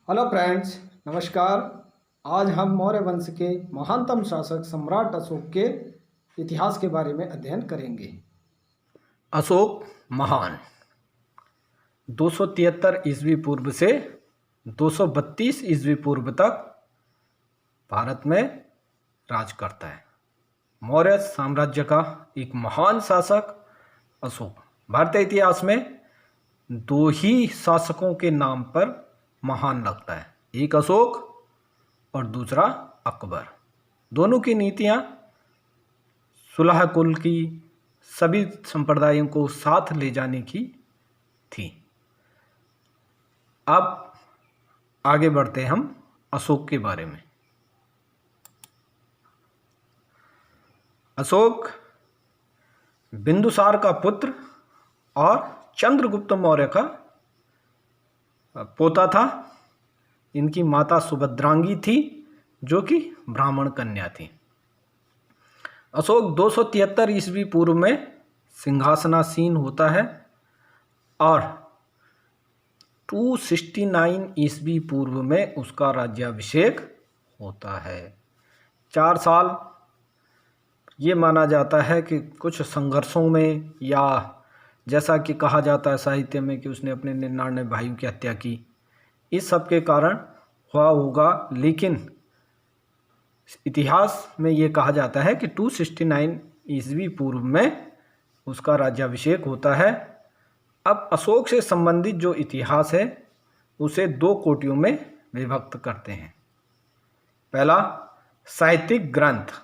Hello friends, नमस्कार। आज हम मौर्य वंश के महानतम शासक सम्राट अशोक के इतिहास के बारे में अध्ययन करेंगे। अशोक महान 273 ईस्वी पूर्व से 232 ईस्वी पूर्व तक भारत में राज करता है। मौर्य साम्राज्य का एक महान शासक अशोक। भारतीय इतिहास में दो ही शासकों के नाम पर महान लगता है, एक अशोक और दूसरा अकबर। दोनों की नीतियाँ सुलह कुल की सभी संप्रदायों को साथ ले जाने की थी। अब आगे बढ़ते हैं हम अशोक के बारे में। अशोक बिंदुसार का पुत्र और चंद्रगुप्त मौर्य का पोता था। इनकी माता सुभद्रांगी थी, जो कि ब्राह्मण कन्या थी। अशोक 273 ईस्वी पूर्व में सिंहासनासीन होता है और 269 ईस्वी पूर्व में उसका राज्याभिषेक होता है। 4 साल ये माना जाता है कि कुछ संघर्षों में, या जैसा कि कहा जाता है साहित्य में कि उसने अपने 99 भाइयों की हत्या की, इस सब के कारण हुआ होगा। लेकिन इतिहास में ये कहा जाता है कि 269 ईस्वी पूर्व में उसका राज्याभिषेक होता है। अब अशोक से संबंधित जो इतिहास है उसे 2 कोटियों में विभक्त करते हैं। पहला, साहित्यिक ग्रंथ।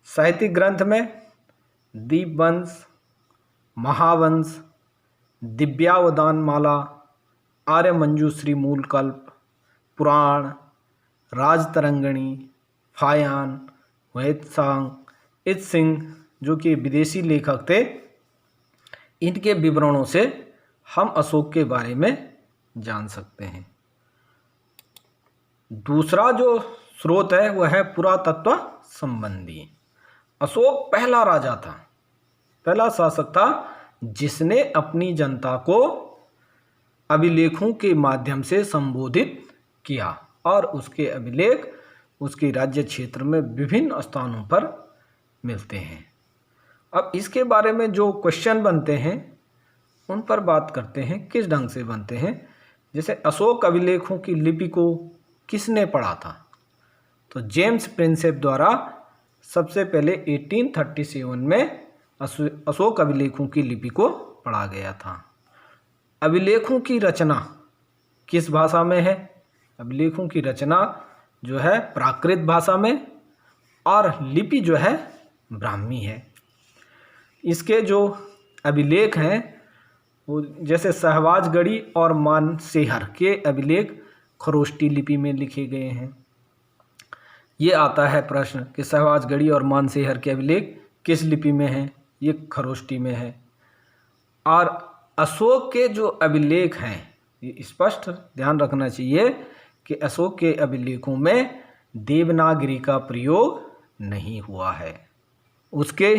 साहित्यिक ग्रंथ में दीपवंश, महावंश, दिव्यावदानमाला, आर्यमंजूश्री मूलकल्प, पुराण, राजतरंगिणी, फायान, वेदसांग, इत्सिंग, जो कि विदेशी लेखक थे, इनके विवरणों से हम अशोक के बारे में जान सकते हैं। दूसरा जो स्रोत है वह है पुरातत्व संबंधी। अशोक पहला राजा था, पहला शासक था जिसने अपनी जनता को अभिलेखों के माध्यम से संबोधित किया और उसके अभिलेख उसके राज्य क्षेत्र में विभिन्न स्थानों पर मिलते हैं। अब इसके बारे में जो क्वेश्चन बनते हैं उन पर बात करते हैं, किस ढंग से बनते हैं। जैसे अशोक अभिलेखों की लिपि को किसने पढ़ा था, तो जेम्स प्रिंसेप द्वारा सबसे पहले 1837 में अशोक अभिलेखों की लिपि को पढ़ा गया था। अभिलेखों की रचना किस भाषा में है? अभिलेखों की रचना जो है प्राकृत भाषा में, और लिपि जो है ब्राह्मी है। इसके जो अभिलेख हैं वो जैसे सहवाजगढ़ी और मानसेहर के अभिलेख खरोष्टी लिपि में लिखे गए हैं। ये आता है प्रश्न कि सहवाजगढ़ी और मानसेहर के अभिलेख किस लिपि में हैं? ये खरोष्टी में है। और अशोक के जो अभिलेख हैं, ये स्पष्ट ध्यान रखना चाहिए कि अशोक के अभिलेखों में देवनागरी का प्रयोग नहीं हुआ है। उसके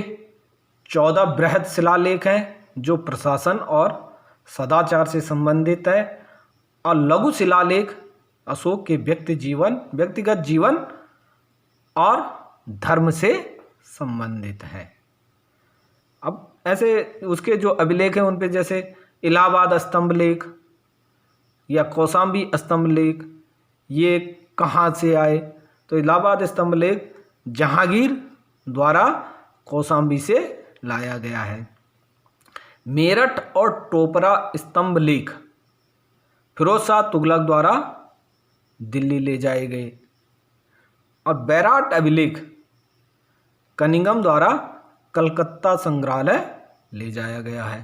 14 बृहद शिलालेख हैं जो प्रशासन और सदाचार से संबंधित है, और लघु शिलालेख अशोक के व्यक्तिगत जीवन और धर्म से संबंधित है। अब ऐसे उसके जो अभिलेख हैं उन पे जैसे इलाहाबाद स्तंभ लेख या कौशाम्बी स्तंभ लेख, ये कहाँ से आए? तो इलाहाबाद स्तंभ लेख जहांगीर द्वारा कौशाम्बी से लाया गया है। मेरठ और टोपरा स्तंभ लेख फिरोज शाह तुगलक द्वारा दिल्ली ले जाए गए, और बैराट अभिलेख कनिंगम द्वारा कलकत्ता संग्रहालय ले जाया गया है।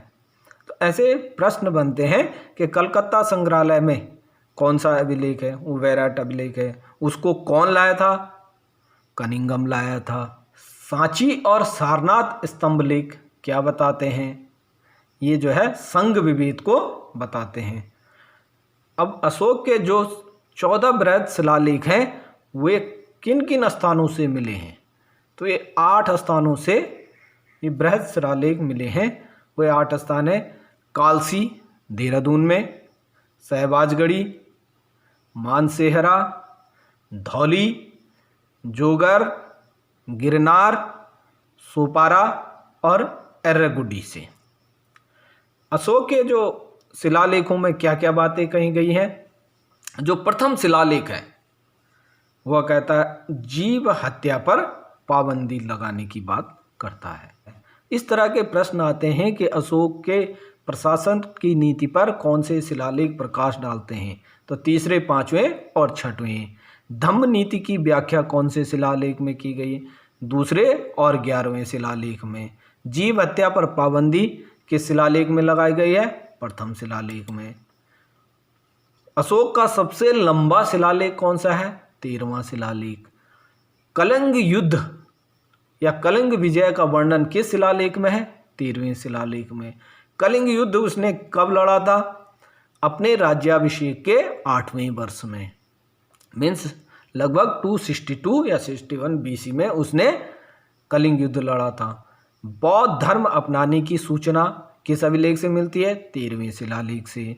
तो ऐसे प्रश्न बनते हैं कि कलकत्ता संग्रहालय में कौन सा अभिलेख है? वो बैराट अभिलेख है। उसको कौन लाया था? कनिंगम लाया था। सांची और सारनाथ स्तंभ लेख क्या बताते हैं? ये जो है संघ विभेद को बताते हैं। अब अशोक के जो 14 बृहद शिलालेख हैं वे किन किन स्थानों से मिले हैं? तो ये 8 स्थानों से ये बृहद शिलालेख मिले हैं। वे 8 स्थान हैं: कालसी देहरादून में, सहवाजगढ़ी मानसेहरा, धौली, जोगर, गिरनार, सोपारा और एर्रागुडी से। अशोक के जो शिलालेखों में क्या क्या बातें कही गई हैं? जो प्रथम शिलालेख है वह कहता है जीव हत्या पर पाबंदी लगाने की बात करता है। इस तरह के प्रश्न आते हैं कि अशोक के प्रशासन की नीति पर कौन से शिलालेख प्रकाश डालते हैं? तो तीसरे, पांचवें और छठवें। धम्म नीति की व्याख्या कौन से शिलालेख में की गई? दूसरे और 11वें शिलालेख में। जीव हत्या पर पाबंदी किस शिलालेख में लगाई गई है? प्रथम शिलालेख में। अशोक का सबसे लंबा शिलालेख कौन सा है? 13वां शिलालेख। कलिंग युद्ध या कलिंग विजय का वर्णन किस शिलालेख में है? 13वें शिलालेख में। कलिंग युद्ध उसने कब लड़ा था? अपने राज्याभिषेक के 8वें वर्ष में, मीन्स लगभग 262 या 61 BC में उसने कलिंग युद्ध लड़ा था। बौद्ध धर्म अपनाने की सूचना किस अभिलेख से मिलती है? 13वें शिलालेख से।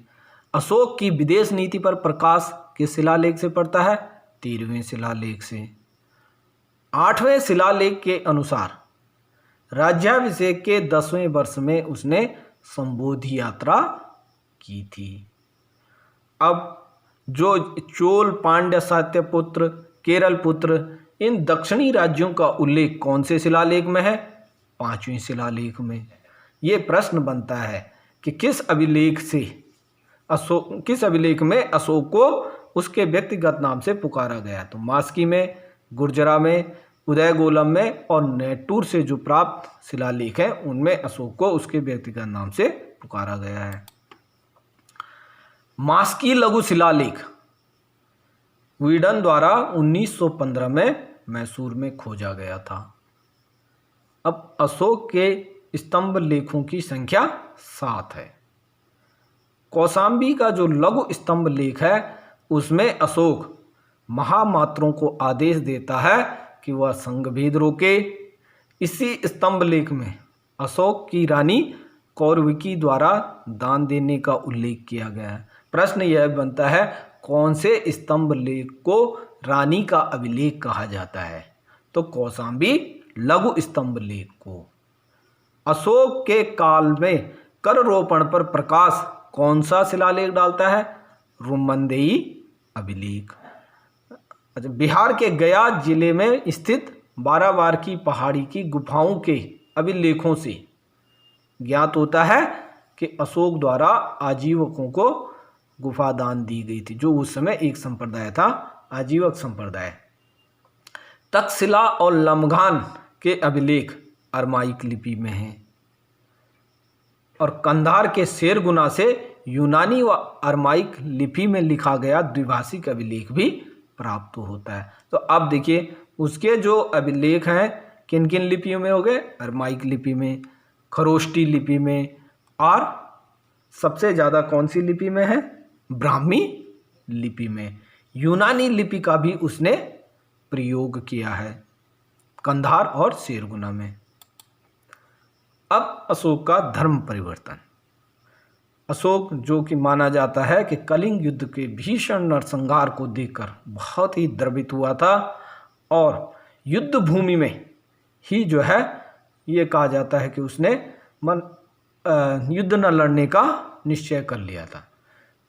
अशोक की विदेश नीति पर प्रकाश किस शिलालेख से पड़ता है? 13वें शिलालेख से। 8वें शिलालेख के अनुसार राज्याभिषेक के 10वें वर्ष में उसने संबोधि यात्रा की थी। अब जो चोल, पांड्य, सात्यपुत्र, केरल पुत्र, इन दक्षिणी राज्यों का उल्लेख कौन से शिलालेख में है? 5वें शिलालेख में। ये प्रश्न बनता है कि किस अभिलेख में अशोक को उसके व्यक्तिगत नाम से पुकारा गया? तो मास्की में, गुर्जरा में, उदयगोलम में और नेटूर से जो प्राप्त शिलालेख हैं उनमें अशोक को उसके व्यक्तिगत नाम से पुकारा गया है। मास्की लघु शिलालेख वीडन द्वारा 1915 में मैसूर में खोजा गया था। अब अशोक के स्तंभ लेखों की संख्या 7 है। कौशाम्बी का जो लघु स्तंभ लेख है उसमें अशोक महामात्रों को आदेश देता है कि वह संघभेद रोके। इसी स्तंभ लेख में अशोक की रानी कौरविकी द्वारा दान देने का उल्लेख किया गया है। प्रश्न यह बनता है कौन से स्तंभ लेख को रानी का अभिलेख कहा जाता है? तो कौशाम्बी लघु स्तंभ लेख को। अशोक के काल में कर रोपण पर प्रकाश कौन सा शिलालेख डालता है? रुमंदेई अभिलेख। अच्छा, बिहार के गया जिले में स्थित बाराबार की पहाड़ी की गुफाओं के अभिलेखों से ज्ञात होता है कि अशोक द्वारा आजीवकों को गुफा दान दी गई थी, जो उस समय एक संप्रदाय था, आजीवक संप्रदाय। तक्षशिला और लमघान के अभिलेख अरमाइक लिपि में हैं और कंधार के शेरगुना से यूनानी व अरमाइक लिपि में लिखा गया द्विभाषिक अभिलेख भी प्राप्त होता है। तो अब देखिए उसके जो अभिलेख हैं किन किन लिपियों में हो गए? अरमाइक लिपि में, खरोष्टी लिपि में और सबसे ज़्यादा कौन सी लिपि में है? ब्राह्मी लिपि में। यूनानी लिपि का भी उसने प्रयोग किया है कंधार और शेरगुना में। अब अशोक का धर्म परिवर्तन। अशोक जो कि माना जाता है कि कलिंग युद्ध के भीषण नरसंहार को देखकर बहुत ही द्रवित हुआ था और युद्ध भूमि में ही जो है ये कहा जाता है कि उसने युद्ध न लड़ने का निश्चय कर लिया था।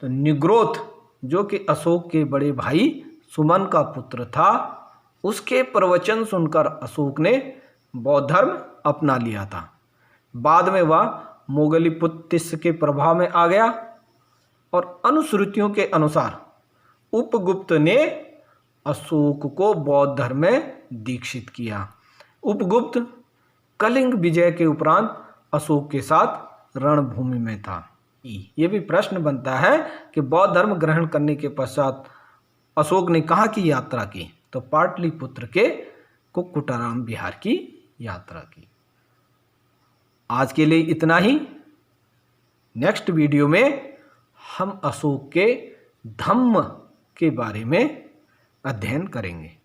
तो निग्रोथ जो कि अशोक के बड़े भाई सुमन का पुत्र था, उसके प्रवचन सुनकर अशोक ने बौद्ध धर्म अपना लिया था। बाद में वह मोगलीपुत्तिस के प्रभाव में आ गया और अनुश्रुतियों के अनुसार उपगुप्त ने अशोक को बौद्ध धर्म में दीक्षित किया। उपगुप्त कलिंग विजय के उपरांत अशोक के साथ रणभूमि में था। ये भी प्रश्न बनता है कि बौद्ध धर्म ग्रहण करने के पश्चात अशोक ने कहाँ की यात्रा की? तो पाटलिपुत्र के कुक्कुटाराम बिहार की यात्रा की। आज के लिए इतना ही। नेक्स्ट वीडियो में हम अशोक के धम्म के बारे में अध्ययन करेंगे।